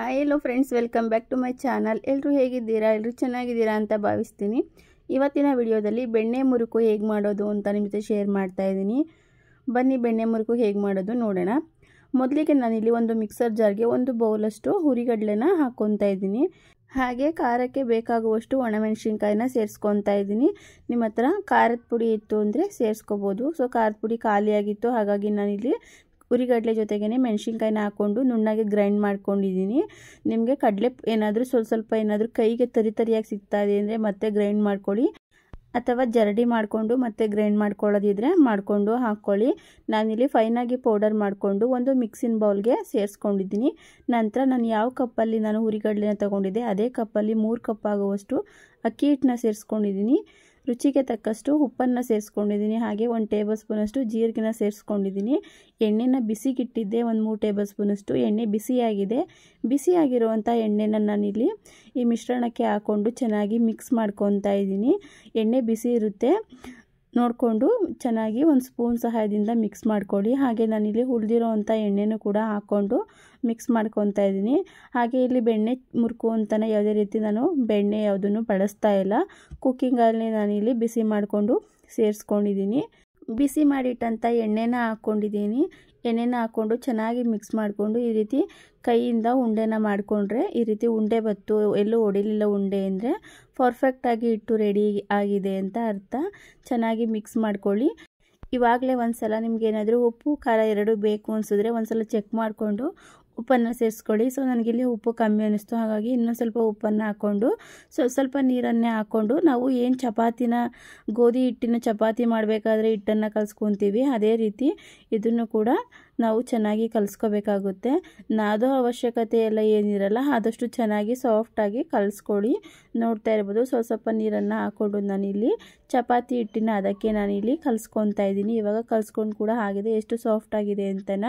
Hi hello friends, welcome back to my channel. ಎಲ್ಲರೂ ಹೇಗಿದ್ದೀರಾ? ಎಲ್ಲರೂ ಚೆನ್ನಾಗಿದ್ದೀರಾ ಅಂತ ಭಾವಿಸ್ತೀನಿ. ಇವತ್ತಿನ ವಿಡಿಯೋದಲ್ಲಿ ಬೆಣ್ಣೆ ಮುರುಕು ಹೇಗೆ ಮಾಡೋದು ಅಂತ ನಿಮ್ಮ ಜೊತೆ ಶೇರ್ ಮಾಡ್ತಾ ಇದ್ದೀನಿ. ಬನ್ನಿ ಬೆಣ್ಣೆ ಮುರುಕು ಹೇಗೆ ಮಾಡೋದು ನೋಡೋಣ. ಮೊದಲಿಗೆ ನಾನಿಲ್ಲಿ ಒಂದು ಮಿಕ್ಸರ್ ಜಾರ್ಗೆ ಒಂದು ಬೌಲಷ್ಟು ಹುರಿಗಡಲೆನ ಹಾಕ್ಕೊತಾ ಇದ್ದೀನಿ. ಹಾಗೆ ಖಾರಕ್ಕೆ ಬೇಕಾಗುವಷ್ಟು ಒಣಮೆಣಸಿನ್ಕಾಯಿನ ಸೇರಿಸ್ಕೊತಾ ಇದ್ದೀನಿ. ನಿಮ್ಮ ಹತ್ರ ಖಾರದ ಪುಡಿ ಇತ್ತು ಅಂದರೆ ಸೇರಿಸ್ಕೋಬೋದು. ಸೊ ಖಾರದ ಪುಡಿ ಖಾಲಿಯಾಗಿತ್ತು, ಹಾಗಾಗಿ ನಾನಿಲ್ಲಿ ಹುರಿಗಡಲೆ ಜೊತೆಗೇ ಮೆಣಸಿನ್ಕಾಯಿನ ಹಾಕ್ಕೊಂಡು ನುಣ್ಣಗೆ ಗ್ರೈಂಡ್ ಮಾಡ್ಕೊಂಡಿದ್ದೀನಿ. ನಿಮಗೆ ಕಡಲೆ ಏನಾದರೂ ಸ್ವಲ್ಪ ಏನಾದರೂ ಕೈಗೆ ತರಿಯಾಗಿ ಸಿಗ್ತಾ ಇದೆ ಅಂದರೆ ಮತ್ತೆ ಗ್ರೈಂಡ್ ಮಾಡ್ಕೊಳ್ಳಿ, ಅಥವಾ ಜರಡಿ ಮಾಡಿಕೊಂಡು ಮತ್ತೆ ಗ್ರೈಂಡ್ ಮಾಡ್ಕೊಳ್ಳೋದಿದ್ರೆ ಮಾಡಿಕೊಂಡು ಹಾಕ್ಕೊಳ್ಳಿ. ನಾನಿಲ್ಲಿ ಫೈನಾಗಿ ಪೌಡರ್ ಮಾಡಿಕೊಂಡು ಒಂದು ಮಿಕ್ಸಿನ ಬೌಲ್ಗೆ ಸೇರಿಸ್ಕೊಂಡಿದ್ದೀನಿ. ನಂತರ ನಾನು ಯಾವ ಕಪ್ಪಲ್ಲಿ ನಾನು ಹುರಿಗಡಲೆನ ತೊಗೊಂಡಿದ್ದೆ ಅದೇ ಕಪ್ಪಲ್ಲಿ 3 ಕಪ್ ಆಗುವಷ್ಟು ಅಕ್ಕಿ ಹಿಟ್ಟನ್ನ ಸೇರಿಸ್ಕೊಂಡಿದ್ದೀನಿ. ರುಚಿಗೆ ತಕ್ಕಷ್ಟು ಉಪ್ಪನ್ನು ಸೇರಿಸ್ಕೊಂಡಿದ್ದೀನಿ. ಹಾಗೆ 1 ಟೇಬಲ್ ಸ್ಪೂನಷ್ಟು ಜೀರಿಗೆನ ಸೇರಿಸ್ಕೊಂಡಿದ್ದೀನಿ. ಎಣ್ಣೆನ ಬಿಸಿಗಿಟ್ಟಿದ್ದೆ, ಒಂದು 3 ಟೇಬಲ್ ಸ್ಪೂನಷ್ಟು ಎಣ್ಣೆ ಬಿಸಿಯಾಗಿರುವಂಥ ಎಣ್ಣೆನ ನಾನಿಲ್ಲಿ ಈ ಮಿಶ್ರಣಕ್ಕೆ ಹಾಕ್ಕೊಂಡು ಚೆನ್ನಾಗಿ ಮಿಕ್ಸ್ ಮಾಡ್ಕೊತಾ ಇದ್ದೀನಿ. ಎಣ್ಣೆ ಬಿಸಿ ಇರುತ್ತೆ ನೋಡಿಕೊಂಡು ಚೆನ್ನಾಗಿ ಒಂದು ಸ್ಪೂನ್ ಸಹಾಯದಿಂದ ಮಿಕ್ಸ್ ಮಾಡ್ಕೊಳ್ಳಿ. ಹಾಗೆ ನಾನಿಲ್ಲಿ ಉಳಿದಿರೋವಂಥ ಎಣ್ಣೆನೂ ಕೂಡ ಹಾಕ್ಕೊಂಡು ಮಿಕ್ಸ್ ಮಾಡ್ಕೊತಾ ಇದ್ದೀನಿ. ಹಾಗೆ ಇಲ್ಲಿ ಬೆಣ್ಣೆ ಮುರುಕು ಅಂತಲೇ ಯಾವುದೇ ರೀತಿ ನಾನು ಬೆಣ್ಣೆ ಯಾವುದನ್ನು ಬಳಸ್ತಾ ಇಲ್ಲ. ಕುಕ್ಕಿಂಗಲ್ಲಿ ನಾನಿಲ್ಲಿ ಬಿಸಿ ಮಾಡಿಕೊಂಡು ಸೇರಿಸ್ಕೊಂಡಿದ್ದೀನಿ. ಬಿಸಿ ಮಾಡಿಟ್ಟಂಥ ಎಣ್ಣೆನ ಹಾಕ್ಕೊಂಡಿದ್ದೀನಿ. ಎಣ್ಣೆನ ಹಾಕ್ಕೊಂಡು ಚೆನ್ನಾಗಿ ಮಿಕ್ಸ್ ಮಾಡಿಕೊಂಡು ಈ ರೀತಿ ಕೈಯಿಂದ ಉಂಡೆನ ಮಾಡಿಕೊಂಡ್ರೆ ಈ ರೀತಿ ಉಂಡೆ ಬತ್ತು, ಎಲ್ಲೂ ಹೊಡಿಲಿಲ್ಲ ಉಂಡೆ ಅಂದರೆ ಪರ್ಫೆಕ್ಟಾಗಿ ಹಿಟ್ಟು ರೆಡಿ ಆಗಿದೆ ಅಂತ ಅರ್ಥ. ಚೆನ್ನಾಗಿ ಮಿಕ್ಸ್ ಮಾಡ್ಕೊಳ್ಳಿ. ಇವಾಗಲೇ ಒಂದು ಸಲ ನಿಮ್ಗೆ ಏನಾದರೂ ಉಪ್ಪು ಖಾರ ಎರಡೂ ಬೇಕು ಅನಿಸಿದ್ರೆ ಒಂದು ಸಲ ಚೆಕ್ ಮಾಡಿಕೊಂಡು ಉಪ್ಪನ್ನು ಸೇರಿಸ್ಕೊಳ್ಳಿ. ಸೊ ನನಗಿಲ್ಲಿ ಉಪ್ಪು ಕಮ್ಮಿ ಅನ್ನಿಸ್ತು, ಹಾಗಾಗಿ ಇನ್ನೊಂದು ಸ್ವಲ್ಪ ಉಪ್ಪನ್ನು ಹಾಕ್ಕೊಂಡು ಸ್ವಲ್ಪ ನೀರನ್ನೇ ಹಾಕ್ಕೊಂಡು ನಾವು ಏನು ಚಪಾತಿನ ಗೋಧಿ ಹಿಟ್ಟಿನ ಚಪಾತಿ ಮಾಡಬೇಕಾದ್ರೆ ಹಿಟ್ಟನ್ನು ಕಲಿಸ್ಕೊತೀವಿ ಅದೇ ರೀತಿ ಇದನ್ನು ಕೂಡ ನಾವು ಚೆನ್ನಾಗಿ ಕಲಿಸ್ಕೋಬೇಕಾಗುತ್ತೆ. ನಾದೋ ಅವಶ್ಯಕತೆ ಎಲ್ಲ ಏನಿರಲ್ಲ, ಆದಷ್ಟು ಚೆನ್ನಾಗಿ ಸಾಫ್ಟಾಗಿ ಕಲಿಸ್ಕೊಳ್ಳಿ. ನೋಡ್ತಾ ಇರ್ಬೋದು ಸ್ವಲ್ಪ ನೀರನ್ನು ಹಾಕ್ಕೊಂಡು ನಾನಿಲ್ಲಿ ಚಪಾತಿ ಹಿಟ್ಟಿನ ಅದಕ್ಕೆ ನಾನಿಲ್ಲಿ ಕಲಿಸ್ಕೊತಾ ಇದ್ದೀನಿ. ಇವಾಗ ಕಲಿಸ್ಕೊಂಡು ಕೂಡ ಆಗಿದೆ. ಎಷ್ಟು ಸಾಫ್ಟ್ ಆಗಿದೆ ಅಂತನ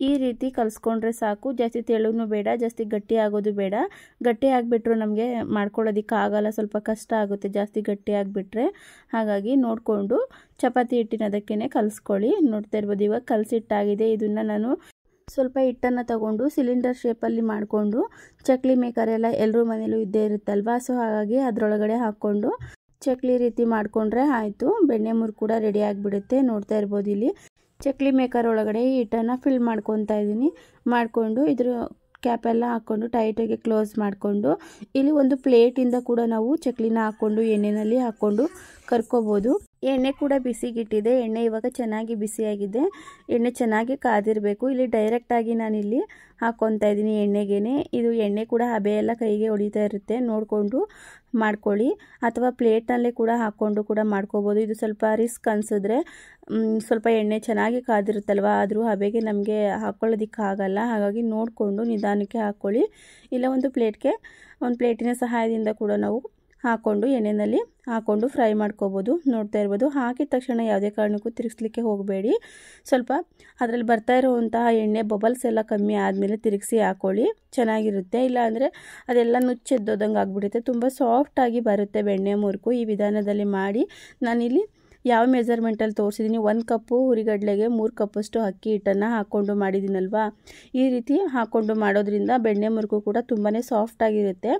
ಈ ರೀತಿ ಕಲಿಸ್ಕೊಂಡ್ರೆ ಸಾಕು. ಜಾಸ್ತಿ ತೆಳುನೂ ಬೇಡ, ಜಾಸ್ತಿ ಗಟ್ಟಿ ಆಗೋದು ಬೇಡ. ಗಟ್ಟಿ ಆಗಿಬಿಟ್ರು ನಮಗೆ ಮಾಡ್ಕೊಳ್ಳೋದಕ್ಕೆ ಆಗಲ್ಲ, ಸ್ವಲ್ಪ ಕಷ್ಟ ಆಗುತ್ತೆ ಜಾಸ್ತಿ ಗಟ್ಟಿ ಆಗಿಬಿಟ್ರೆ. ಹಾಗಾಗಿ ನೋಡಿಕೊಂಡು ಚಪಾತಿ ಹಿಟ್ಟಿನ ಅದಕ್ಕೇ ಕಲಿಸ್ಕೊಳ್ಳಿ. ನೋಡ್ತಾ ಇರ್ಬೋದು ಇವಾಗ ಕಲಸಿಟ್ಟಾಗಿದೆ. ಇದನ್ನು ನಾನು ಸ್ವಲ್ಪ ಹಿಟ್ಟನ್ನು ತಗೊಂಡು ಸಿಲಿಂಡರ್ ಶೇಪಲ್ಲಿ ಮಾಡಿಕೊಂಡು ಚಕ್ಲಿ ಮೇಕರೆಲ್ಲ ಎಲ್ಲರೂ ಮನೇಲೂ ಇದ್ದೇ ಇರುತ್ತಲ್ವ, ಸೊ ಹಾಗಾಗಿ ಅದರೊಳಗಡೆ ಹಾಕ್ಕೊಂಡು ಚಕ್ಲಿ ರೀತಿ ಮಾಡಿಕೊಂಡ್ರೆ ಆಯಿತು. ಬೆಣ್ಣೆ ಮುರುಕು ಕೂಡ ರೆಡಿ ಆಗಿಬಿಡುತ್ತೆ. ನೋಡ್ತಾ ಇರ್ಬೋದು ಇಲ್ಲಿ ಚಕ್ಲಿ ಮೇಕರ್ ಒಳಗಡೆ ಹಿಟ್ಟನ್ನು ಫಿಲ್ ಮಾಡ್ಕೊತಾ ಇದ್ದೀನಿ. ಮಾಡಿಕೊಂಡು ಇದ್ರ ಕ್ಯಾಪೆಲ್ಲ ಹಾಕ್ಕೊಂಡು ಟೈಟಾಗಿ ಕ್ಲೋಸ್ ಮಾಡಿಕೊಂಡು ಇಲ್ಲಿ ಒಂದು ಪ್ಲೇಟಿಂದ ಕೂಡ ನಾವು ಚಕ್ಲಿನ ಹಾಕ್ಕೊಂಡು ಎಣ್ಣೆಯಲ್ಲಿ ಹಾಕ್ಕೊಂಡು ಕರ್ಕೋಬೋದು. ಎಣ್ಣೆ ಕೂಡ ಬಿಸಿಗಿಟ್ಟಿದೆ. ಎಣ್ಣೆ ಇವಾಗ ಚೆನ್ನಾಗಿ ಬಿಸಿಯಾಗಿದೆ. ಎಣ್ಣೆ ಚೆನ್ನಾಗಿ ಕಾದಿರಬೇಕು. ಇಲ್ಲಿ ಡೈರೆಕ್ಟಾಗಿ ನಾನಿಲ್ಲಿ ಹಾಕ್ಕೊತಾ ಇದ್ದೀನಿ ಎಣ್ಣೆಗೇನೆ. ಇದು ಎಣ್ಣೆ ಕೂಡ ಹಬೆ ಎಲ್ಲ ಕೈಗೆ ಹೊಡಿತಾ ಇರುತ್ತೆ, ನೋಡಿಕೊಂಡು ಮಾಡ್ಕೊಳ್ಳಿ. ಅಥವಾ ಪ್ಲೇಟ್ನಲ್ಲೇ ಕೂಡ ಹಾಕ್ಕೊಂಡು ಕೂಡ ಮಾಡ್ಕೋಬೋದು. ಇದು ಸ್ವಲ್ಪ ರಿಸ್ಕ್ ಅನಿಸಿದ್ರೆ ಸ್ವಲ್ಪ ಎಣ್ಣೆ ಚೆನ್ನಾಗಿ ಕಾದಿರುತ್ತಲ್ವ, ಆದರೂ ಹಬೆಗೆ ನಮಗೆ ಹಾಕ್ಕೊಳ್ಳೋದಕ್ಕೆ ಆಗಲ್ಲ. ಹಾಗಾಗಿ ನೋಡಿಕೊಂಡು ನಿಧಾನಕ್ಕೆ ಹಾಕ್ಕೊಳ್ಳಿ. ಇಲ್ಲ ಒಂದು ಪ್ಲೇಟಿನ ಸಹಾಯದಿಂದ ಕೂಡ ನಾವು ಹಾಕ್ಕೊಂಡು ಎಣ್ಣೆಯಲ್ಲಿ ಹಾಕ್ಕೊಂಡು ಫ್ರೈ ಮಾಡ್ಕೋಬೋದು. ನೋಡ್ತಾ ಇರ್ಬೋದು ಹಾಕಿದ ತಕ್ಷಣ ಯಾವುದೇ ಕಾರಣಕ್ಕೂ ತಿರುಗಿಸ್ಲಿಕ್ಕೆ ಹೋಗಬೇಡಿ. ಸ್ವಲ್ಪ ಅದರಲ್ಲಿ ಬರ್ತಾ ಇರುವಂತಹ ಎಣ್ಣೆ ಬಬಲ್ಸ್ ಎಲ್ಲ ಕಮ್ಮಿ ಆದಮೇಲೆ ತಿರುಗಿಸಿ ಹಾಕ್ಕೊಳ್ಳಿ, ಚೆನ್ನಾಗಿರುತ್ತೆ. ಇಲ್ಲಾಂದರೆ ಅದೆಲ್ಲ ನುಚ್ಚೆದ್ದೋದಂಗೆ ಆಗಿಬಿಡುತ್ತೆ. ತುಂಬ ಸಾಫ್ಟಾಗಿ ಬರುತ್ತೆ ಬೆಣ್ಣೆ ಮುರುಕು. ಈ ವಿಧಾನದಲ್ಲಿ ಮಾಡಿ ನಾನಿಲ್ಲಿ ಯಾವ ಮೆಜರ್ಮೆಂಟಲ್ಲಿ ತೋರಿಸಿದ್ದೀನಿ, 1 ಕಪ್ಪು ಹುರಿಗಡಲೆಗೆ 3 ಕಪ್ಪಷ್ಟು ಅಕ್ಕಿ ಹಿಟ್ಟನ್ನು ಹಾಕ್ಕೊಂಡು ಮಾಡಿದ್ದೀನಲ್ವಾ. ಈ ರೀತಿ ಹಾಕ್ಕೊಂಡು ಮಾಡೋದ್ರಿಂದ ಬೆಣ್ಣೆ ಮುರುಕು ಕೂಡ ತುಂಬಾ ಸಾಫ್ಟಾಗಿರುತ್ತೆ.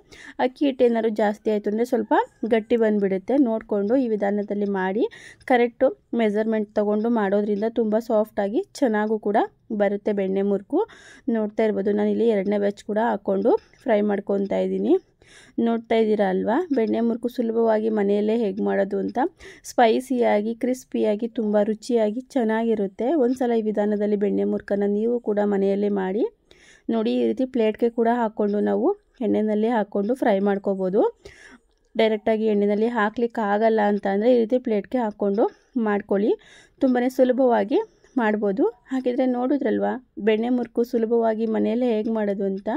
ಅಕ್ಕಿ ಹಿಟ್ಟು ಏನಾದ್ರು ಜಾಸ್ತಿ ಆಯಿತು ಅಂದರೆ ಸ್ವಲ್ಪ ಗಟ್ಟಿ ಬಂದುಬಿಡುತ್ತೆ. ನೋಡಿಕೊಂಡು ಈ ವಿಧಾನದಲ್ಲಿ ಮಾಡಿ ಕರೆಕ್ಟು ಮೆಜರ್ಮೆಂಟ್ ತೊಗೊಂಡು ಮಾಡೋದ್ರಿಂದ ತುಂಬ ಸಾಫ್ಟಾಗಿ ಚೆನ್ನಾಗೂ ಕೂಡ ಬರುತ್ತೆ ಬೆಣ್ಣೆ ಮುರುಕು. ನೋಡ್ತಾ ಇರ್ಬೋದು ನಾನಿಲ್ಲಿ 2ನೇ ಬ್ಯಾಚ್ ಕೂಡ ಹಾಕ್ಕೊಂಡು ಫ್ರೈ ಮಾಡ್ಕೊತಾ ಇದ್ದೀನಿ. ನೋಡ್ತಾ ಇದ್ದೀರಾ ಅಲ್ವಾ ಬೆಣ್ಣೆ ಮುರುಕು ಸುಲಭವಾಗಿ ಮನೆಯಲ್ಲೇ ಹೇಗೆ ಮಾಡೋದು ಅಂತ. ಸ್ಪೈಸಿಯಾಗಿ ಕ್ರಿಸ್ಪಿಯಾಗಿ ತುಂಬ ರುಚಿಯಾಗಿ ಚೆನ್ನಾಗಿರುತ್ತೆ. ಒಂದು ಸಲ ಈ ವಿಧಾನದಲ್ಲಿ ಬೆಣ್ಣೆ ಮುರುಕನ್ನು ನೀವು ಕೂಡ ಮನೆಯಲ್ಲೇ ಮಾಡಿ ನೋಡಿ. ಈ ರೀತಿ ಪ್ಲೇಟ್ಗೆ ಕೂಡ ಹಾಕ್ಕೊಂಡು ನಾವು ಎಣ್ಣೆಯಲ್ಲಿ ಹಾಕ್ಕೊಂಡು ಫ್ರೈ ಮಾಡ್ಕೋಬೋದು. ಡೈರೆಕ್ಟಾಗಿ ಎಣ್ಣೆಯಲ್ಲಿ ಹಾಕ್ಲಿಕ್ಕೆ ಆಗಲ್ಲ ಅಂತ ಅಂದರೆ ಈ ರೀತಿ ಪ್ಲೇಟ್ಗೆ ಹಾಕ್ಕೊಂಡು ಮಾಡ್ಕೊಳ್ಳಿ. ತುಂಬಾ ಸುಲಭವಾಗಿ ಮಾಡ್ಬೋದು. ಹಾಗಿದ್ರೆ ನೋಡಿದ್ರಲ್ವಾ ಬೆಣ್ಣೆ ಮುರುಕು ಸುಲಭವಾಗಿ ಮನೆಯಲ್ಲೇ ಹೇಗೆ ಮಾಡೋದು ಅಂತ.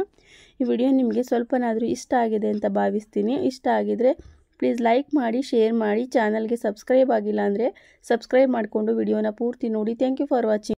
ಈ ವಿಡಿಯೋ ನಿಮಗೆ ಸ್ವಲ್ಪನಾದರೂ ಇಷ್ಟ ಆಗಿದೆ ಅಂತ ಭಾವಿಸ್ತೀನಿ. ಇಷ್ಟ ಆಗಿದರೆ ಪ್ಲೀಸ್ ಲೈಕ್ ಮಾಡಿ, ಶೇರ್ ಮಾಡಿ. ಚಾನಲ್ಗೆ ಸಬ್ಸ್ಕ್ರೈಬ್ ಆಗಿಲ್ಲ ಅಂದರೆ ಸಬ್ಸ್ಕ್ರೈಬ್ ಮಾಡಿಕೊಂಡು ವಿಡಿಯೋನ ಪೂರ್ತಿ ನೋಡಿ. Thank you for watching.